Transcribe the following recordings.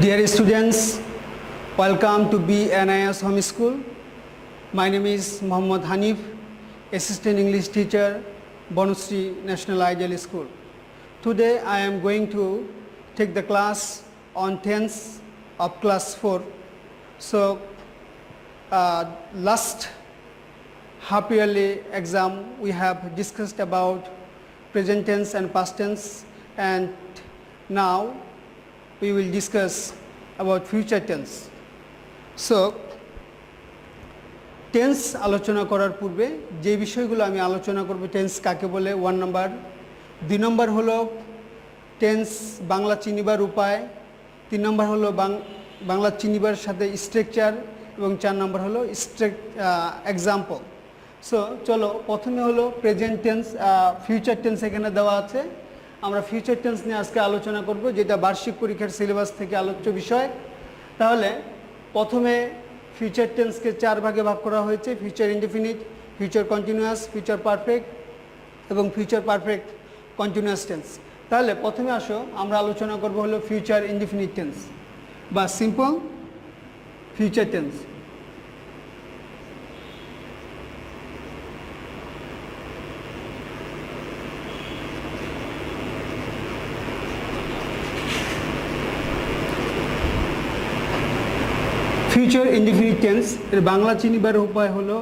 Dear students, welcome to BNIS Home School. My name is Muhammad Hanif, Assistant English Teacher, Bonusri National Ideal School. Today I am going to take the class on tense of class 4. So last half yearly exam we have discussed about present tense and past tense, and now we will discuss about future tense. So tense আলোচনা করার পূর্বে যে বিষয়গুলো আমি আলোচনা করব, tense কাকে বলে 1 নাম্বার, 2 নম্বর হলো টেন্স বাংলা চিনিবার উপায়, 3 নম্বর হলো বাংলা চিনিবার সাথে স্ট্রাকচার, এবং 4 নম্বর হলো এক্সাম্পল। সো চলো, প্রথমে হলো প্রেজেন্ট টেন্স, ফিউচার টেন্স এখানে দেওয়া আছে। আমরা ফিউচার টেন্স নিয়ে আজকে আলোচনা করব, যেটা বার্ষিক পরীক্ষার সিলেবাস থেকে আলোচ্য বিষয়। তাহলে প্রথমে ফিউচার টেন্সকে 4 ভাগে ভাগ করা হয়েছে: future indefinite, future continuous, future perfect এবং ফিউচার পারফেক্ট কন্টিনিউয়াস টেন্স। তাহলে প্রথমে আসো আমরা আলোচনা করব হলো ফিউচার ইনডিফিনিট টেন্স বা simple future tense. Future indefinite tense এর বাংলা চিনিবার উপায় হলো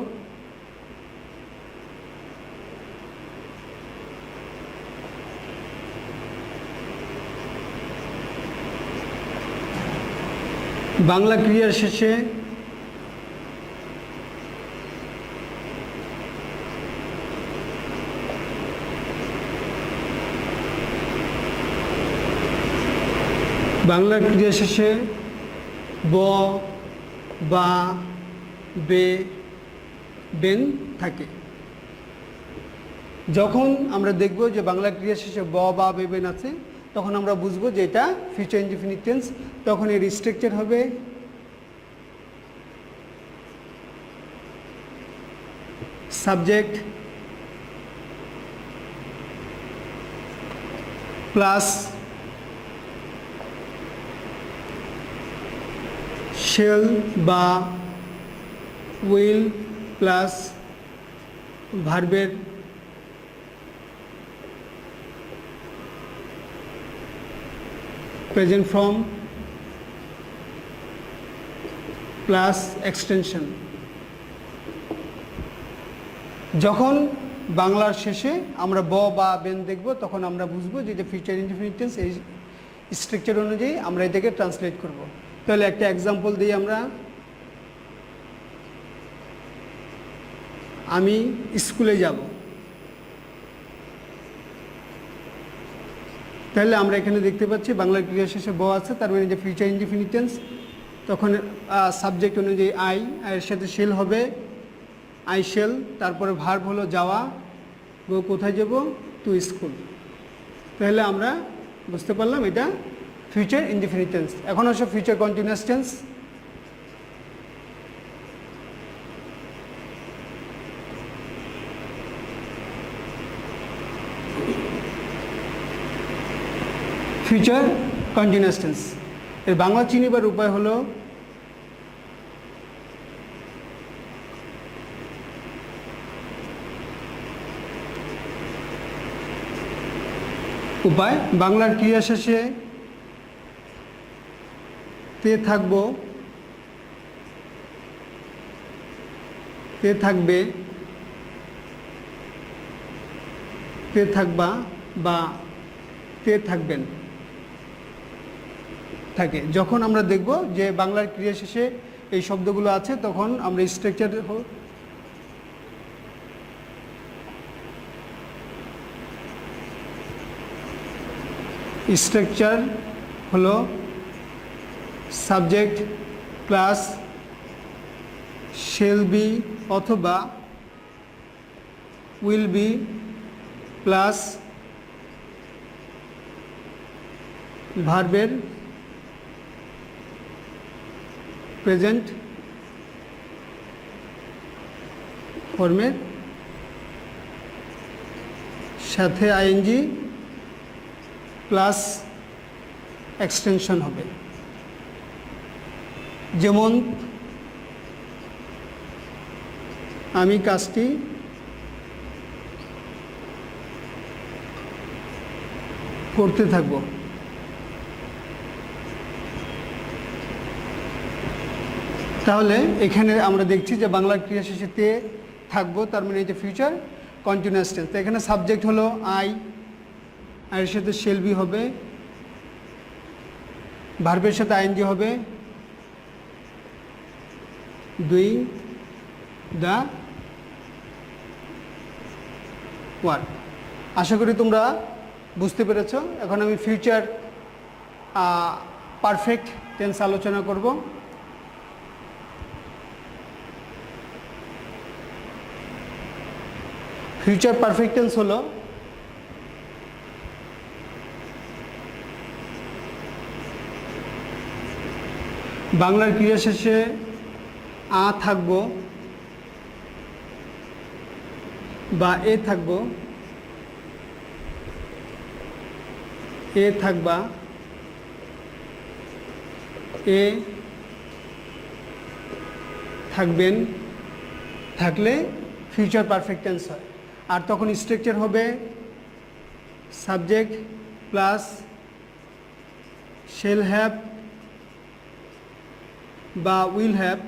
বাংলা ক্রিয়ার শেষে ব বা বে বেন থাকে। যখন আমরা দেখব যে বাংলা ক্রিয়া শেষে ব বা বে বেন আছে, তখন আমরা বুঝবো যে এটা ফিউচার ইনডিফিনিট টেন্স। তখন এর স্ট্রাকচার হবে সাবজেক্ট প্লাস শেল বা উইল প্লাস ভার্বের প্রেজেন্ট ফর্ম প্লাস এক্সটেনশন। যখন বাংলার শেষে আমরা ব বা বেন দেখব, তখন আমরা বুঝবো যে এটা ফিউচার ইনডিফিনিট টেন্স। এই স্ট্রাকচার অনুযায়ী আমরা এটাকে ট্রান্সলেট করব। তাহলে একটা এক্সাম্পল দিই আমরা। আমি স্কুলে যাব। তাহলে আমরা এখানে দেখতে পাচ্ছি বাংলার ক্রিয়া শেষে ব আছে, তার মানে যে ফিউচার ইনডিফিনিট টেন্স। তখন সাবজেক্ট অনুযায়ী আই, এর সাথে শেল হবে আই শেল, তারপরে ভার্ব হলো যাওয়া, গো কোথায় যাব, টু স্কুল। তাহলে আমরা বুঝতে পারলাম এটা ফিউচার ইনডিফিনিট টেন্স। এখন আসো future continuous tense. Future continuous tense এর বাংলা চিনিবার উপায় হলো বাংলার ক্রিয়া শেষে তে থাকবো, তে থাকবে, তে থাকবা বা তে থাকবেন থাকে। যখন আমরা দেখব যে বাংলার ক্রিয়া শেষে এই শব্দগুলো আছে, তখন আমরা স্ট্রাকচার হলো সাবজেক্ট প্লাস শেল বি অথবা উইল বি প্লাস ভার্বের প্রেজেন্ট ফর্মের সাথে আইএনজি প্লাস এক্সটেনশন হবে। যেমন আমি কাজটি করতে থাকব। তাহলে এখানে আমরা দেখছি যে বাংলার ক্রিয়া শেষে তে থাকবো, তার মানে এই যে ফিউচার কন্টিনিউয়াস টেন্স। তো এখানে সাবজেক্ট হলো আই, আর এর সাথে শেল বি হবে, ভার্বের সাথে আইএনজি হবে, ডুইং দ্য ওয়ার্ক। আশা করি তোমরা বুঝতে পেরেছ। এখন আমি ফিউচার পারফেক্ট টেন্স আলোচনা করব। ফিউচার পারফেক্ট টেন্স হলো বাংলার ক্রিয়া শেষে আ থাকবো বা এ থাকবো, এ থাকবা, এ থাকবেন, থাকলে ফিউচার পারফেক্ট টেন্স হয়। আর তখন স্ট্রাকচার হবে সাবজেক্ট প্লাস শেল হ্যাভ বা উইল হ্যাভ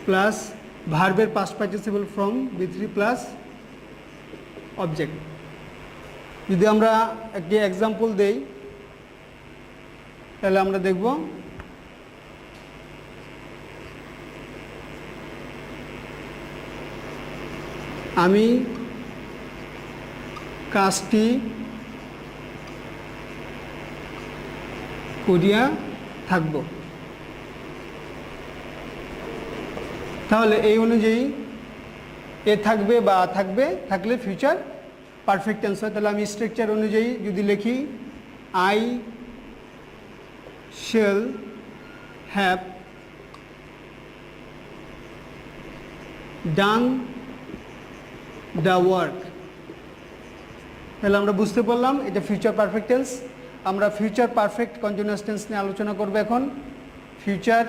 প্লাস ভার্বের পাস্ট পার্টিসিপল ফর্ম বি3 প্লাস অবজেক্ট। যদি আমরা একটি এক্সাম্পল দেই তাহলে আমরা দেখব আমি কাজটি করিয়া থাকব। তাহলে এই অনুযায়ী এ থাকবে বা থাকবে, থাকলে ফিউচার পারফেক্ট টেন্স হয়। তাহলে আমি স্ট্রাকচার অনুযায়ী যদি লিখি I shall have done the work, তাহলে আমরা বুঝতে পারলাম এটা ফিউচার পারফেক্ট টেন্স। আমরা ফিউচার পারফেক্ট কন্টিনিউয়াস টেন্স নিয়ে আলোচনা করব এখন। Future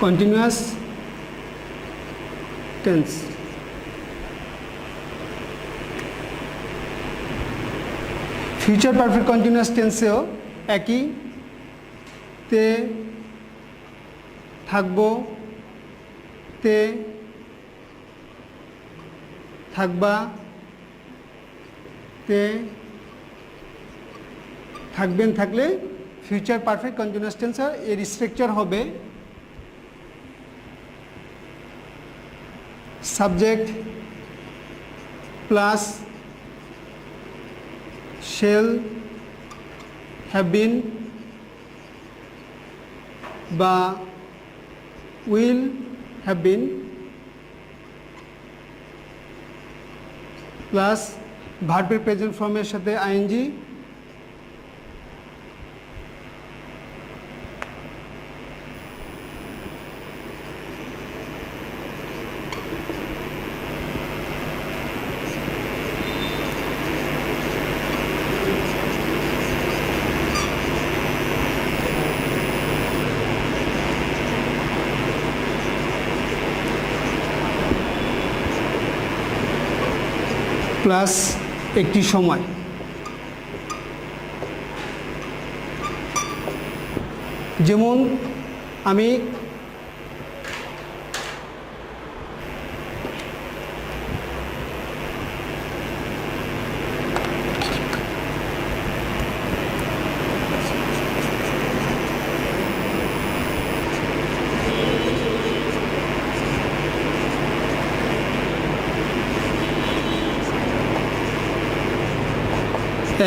continuous tense. Future perfect continuous টেন্সেও একই, তে থাকবো, তে থাকবা, তে থাকবেন, থাকলে ফিউচার পারফেক্ট কন্টিনিউয়াস টেন্স। এর স্ট্রাকচার হবে subject plus shall have been বা উইল হ্যাভ বিন প্লাস ভার্বের প্রেজেন্ট ফর্মের সাথে আইএনজি প্লাস একটি সময়। যেমন আমি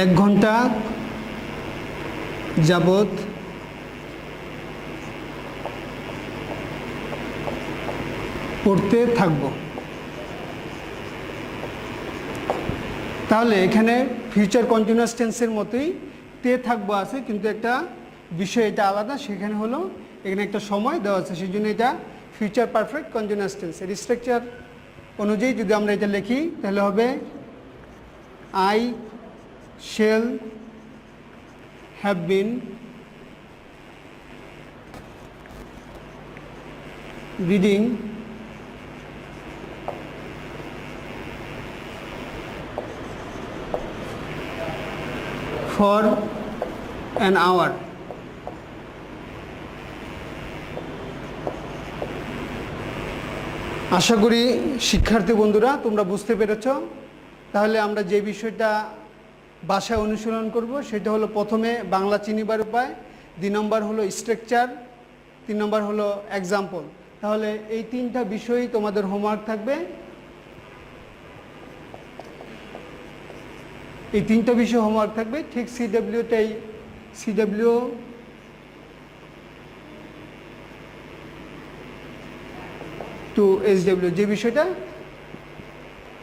এক ঘন্টা যাবৎ পড়তে থাকব। তাহলে এখানে ফিউচার কন্টিনিউয়াস টেন্সের মতোই তে থাকবো আছে, কিন্তু একটা বিষয় এটা আলাদা। সেখানে হলো এখানে একটা সময় দেওয়া আছে, সেই জন্য এটা ফিউচার পারফেক্ট কন্টিনিউয়াস টেন্স। এর স্ট্রাকচার অনুযায়ী যদি আমরা এটা লিখি তাহলে হবে I shall have been reading for an hour. আশা করি শিক্ষার্থী বন্ধুরা তোমরা বুঝতে পেরেছ। তাহলে আমরা যে বিষয়টা বাসায় অনুশীলন করব সেটা হলো প্রথমে বাংলা চিনিবার উপায়, 2 নম্বর হলো স্ট্রাকচার, 3 নম্বর হলো এক্সাম্পল। তাহলে এই 3টা বিষয়ই তোমাদের হোমওয়ার্ক থাকবে। এই 3টা বিষয় হোমওয়ার্ক থাকবে। ঠিক সিডব্লিউটাই সিডব্লিউ টু SW যে বিষয়টা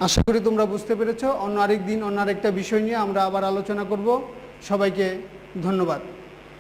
আশা করি তোমরা বুঝতে পেরেছ। অন্য আরেক দিন অন্য আরেকটা বিষয় নিয়ে আমরা আবার আলোচনা করব। সবাইকে ধন্যবাদ।